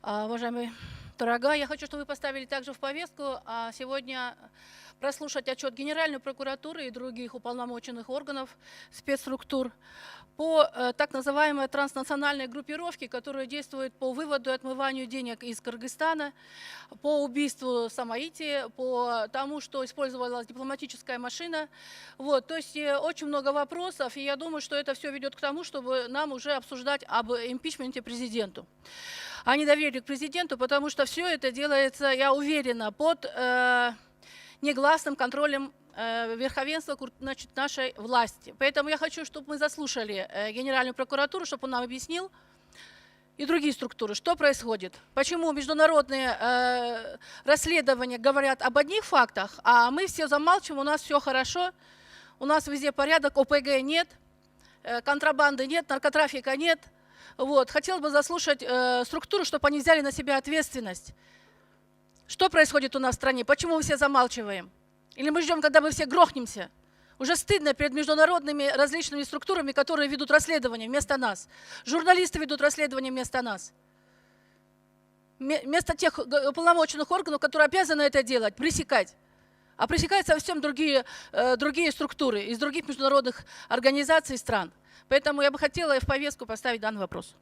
Уважаемый дорогая, я хочу, чтобы вы поставили также в повестку сегодня прослушать отчет Генеральной прокуратуры и других уполномоченных органов, спецструктур по так называемой транснациональной группировке, которая действует по выводу и отмыванию денег из Кыргызстана, по убийству Самаити, по тому, что использовалась дипломатическая машина. Вот, то есть очень много вопросов, и я думаю, что это все ведет к тому, чтобы нам уже обсуждать об импичменте президенту, о недоверии к президенту, потому что все это делается, я уверена, под негласным контролем верховенства, значит, нашей власти. Поэтому я хочу, чтобы мы заслушали Генеральную прокуратуру, чтобы он нам объяснил, и другие структуры, что происходит, почему международные расследования говорят об одних фактах, а мы все замалчиваем, у нас все хорошо, у нас везде порядок, ОПГ нет, контрабанды нет, наркотрафика нет. Вот. Хотел бы заслушать структуру, чтобы они взяли на себя ответственность. Что происходит у нас в стране? Почему мы все замалчиваем? Или мы ждем, когда мы все грохнемся? Уже стыдно перед международными различными структурами, которые ведут расследование вместо нас. Журналисты ведут расследование вместо нас. Вместо тех уполномоченных органов, которые обязаны это делать, пресекать. А пресекают совсем другие структуры из других международных организаций и стран. Поэтому я бы хотела в повестку поставить данный вопрос.